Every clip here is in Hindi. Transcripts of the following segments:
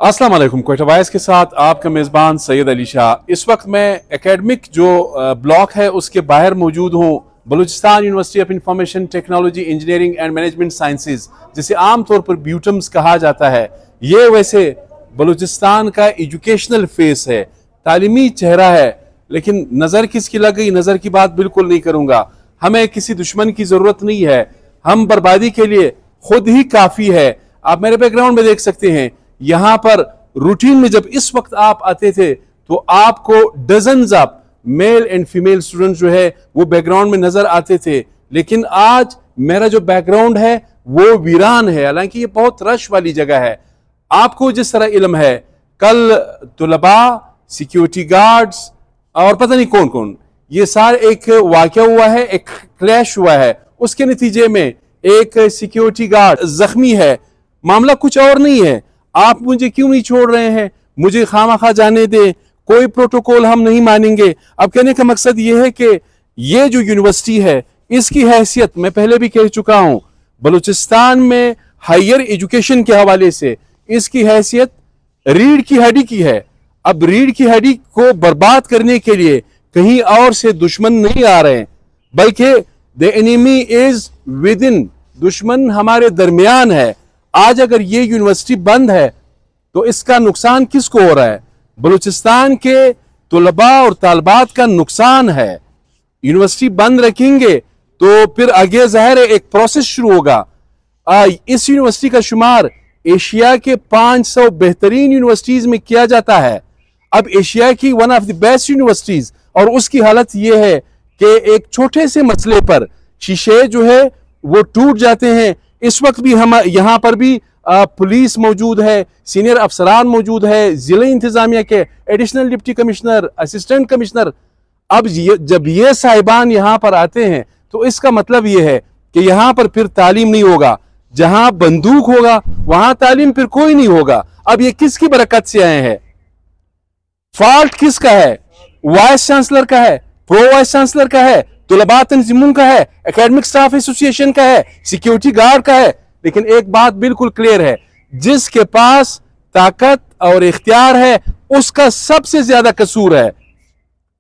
अस्सलाम वालेकुम। क्वेटा वॉइस के साथ आपका मेज़बान सैयद अली शाह। इस वक्त मैं एकेडमिक जो ब्लॉक है उसके बाहर मौजूद हूँ। Balochistan university of information technology engineering and management sciences, जिसे आमतौर पर ब्यूटम्स कहा जाता है, ये वैसे बलूचिस्तान का एजुकेशनल फेस है, तालीमी चेहरा है। लेकिन नज़र किसकी लग गई, नज़र की बात बिल्कुल नहीं करूँगा। हमें किसी दुश्मन की ज़रूरत नहीं है, हम बर्बादी के लिए खुद ही काफ़ी है। आप मेरे बैकग्राउंड में देख सकते हैं, यहां पर रूटीन में जब इस वक्त आप आते थे तो आपको dozens of male and female student जो है वो बैकग्राउंड में नजर आते थे। लेकिन आज मेरा जो बैकग्राउंड है वो वीरान है, हालांकि ये बहुत रश वाली जगह है। आपको जिस तरह इल्म है, कल तुलबा, सिक्योरिटी गार्ड्स और पता नहीं कौन कौन, ये सारे एक वाकया हुआ है, एक क्लैश हुआ है, उसके नतीजे में एक सिक्योरिटी गार्ड जख्मी है। मामला कुछ और नहीं है, आप मुझे क्यों नहीं छोड़ रहे हैं, मुझे खामखा जाने दें, कोई प्रोटोकॉल हम नहीं मानेंगे। अब कहने का मकसद ये है कि ये जो यूनिवर्सिटी है इसकी हैसियत मैं पहले भी कह चुका हूं, बलूचिस्तान में हायर एजुकेशन के हवाले से इसकी हैसियत रीढ़ की हड्डी की है। अब रीढ़ की हड्डी को बर्बाद करने के लिए कहीं और से दुश्मन नहीं आ रहे हैं, बल्कि the enemy is with in, दुश्मन हमारे दरमियान है। आज अगर ये यूनिवर्सिटी बंद है तो इसका नुकसान किसको हो रहा है? बलूचिस्तान के तुलबा और तालबात का नुकसान है। यूनिवर्सिटी बंद रखेंगे तो फिर आगे जाहिर है एक प्रोसेस शुरू होगा। इस यूनिवर्सिटी का शुमार एशिया के 500 बेहतरीन यूनिवर्सिटीज में किया जाता है। अब एशिया की one of the best universities, और उसकी हालत यह है कि एक छोटे से मसले पर शीशे जो है वो टूट जाते हैं। इस वक्त भी हम यहाँ पर भी पुलिस मौजूद है, सीनियर अफसरान मौजूद है, जिला इंतजामिया के additional deputy commissioner, assistant commissioner. अब जब ये साहिबान यहाँ पर आते हैं तो इसका मतलब ये है कि यहाँ पर फिर तालीम नहीं होगा। जहां बंदूक होगा वहां तालीम फिर कोई नहीं होगा। अब ये किसकी बरकत से आए हैं? फॉल्ट किसका है? वाइस चांसलर का है, प्रो वाइस चांसलर का है, तुलबा तंजीमों का है, एकेडमिक स्टाफ एसोसिएशन का है, सिक्योरिटी गार्ड का है। लेकिन एक बात बिल्कुल क्लियर है, जिसके पास ताकत और इख्तियार है उसका सबसे ज्यादा कसूर है।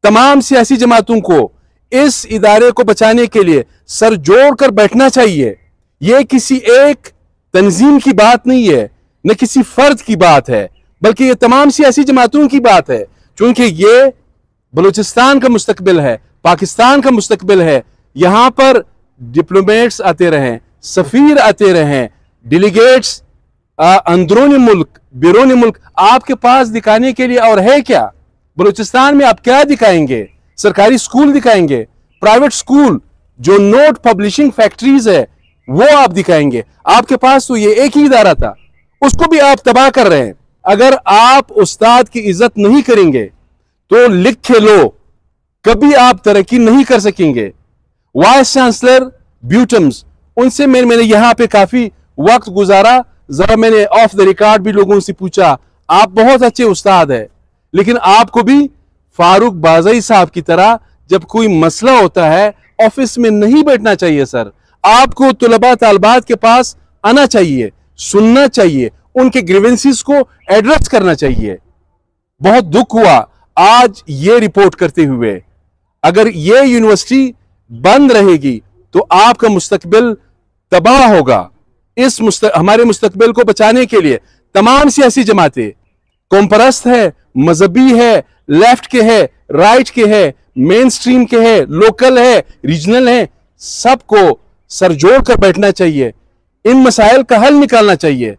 तमाम सियासी जमातों को इस इदारे को बचाने के लिए सर जोड़कर बैठना चाहिए। यह किसी एक तंजीम की बात नहीं है, न किसी फर्द की बात है, बल्कि यह तमाम सियासी जमातों की बात है। क्योंकि यह बलूचिस्तान का मुस्तकबिल है, पाकिस्तान का मुस्तकबिल है। यहां पर डिप्लोमेट्स आते रहें, सफीर आते रहें, डेलीगेट्स अंदरूनी मुल्क, बैरूनी मुल्क, आपके पास दिखाने के लिए और है क्या? बलूचिस्तान में आप क्या दिखाएंगे? सरकारी स्कूल दिखाएंगे, प्राइवेट स्कूल, जो नोट पब्लिशिंग फैक्ट्रीज है वो आप दिखाएंगे? आपके पास तो ये एक ही इदारा था, उसको भी आप तबाह कर रहे हैं। अगर आप उस्ताद की इज्जत नहीं करेंगे तो लिख के लो, कभी आप तरक्की नहीं कर सकेंगे। वाइस चांसलर ब्यूटम्स, उनसे मैंने यहां पे काफी वक्त गुजारा, जरा मैंने ऑफ द रिकॉर्ड भी लोगों से पूछा, आप बहुत अच्छे उस्ताद हैं, लेकिन आपको भी फारूक बाज़ई साहब की तरह जब कोई मसला होता है ऑफिस में नहीं बैठना चाहिए सर। आपको तुलबा तालबात के पास आना चाहिए, सुनना चाहिए, उनके ग्रीवेंसेस को एड्रेस करना चाहिए। बहुत दुख हुआ आज ये रिपोर्ट करते हुए। अगर ये यूनिवर्सिटी बंद रहेगी तो आपका मुस्तकबिल तबाह होगा। हमारे मुस्तकबिल को बचाने के लिए तमाम सियासी जमातें, कौमपरस्त है, मजहबी है, लेफ्ट के है, राइट के है, मेन स्ट्रीम के है, लोकल है, रीजनल है, सबको सर जोड़ कर बैठना चाहिए, इन मसाइल का हल निकालना चाहिए।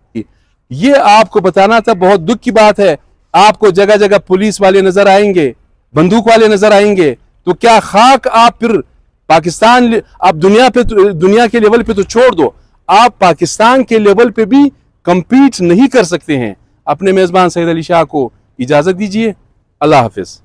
ये आपको बताना था। बहुत दुख की बात है, आपको जगह जगह पुलिस वाले नजर आएंगे, बंदूक वाले नजर आएंगे, तो क्या खाक आप फिर पाकिस्तान, आप दुनिया के लेवल पे तो छोड़ दो, आप पाकिस्तान के लेवल पे भी कंपीट नहीं कर सकते हैं। अपने मेजबान सैयद अली शाह को इजाजत दीजिए। अल्लाह हाफिज।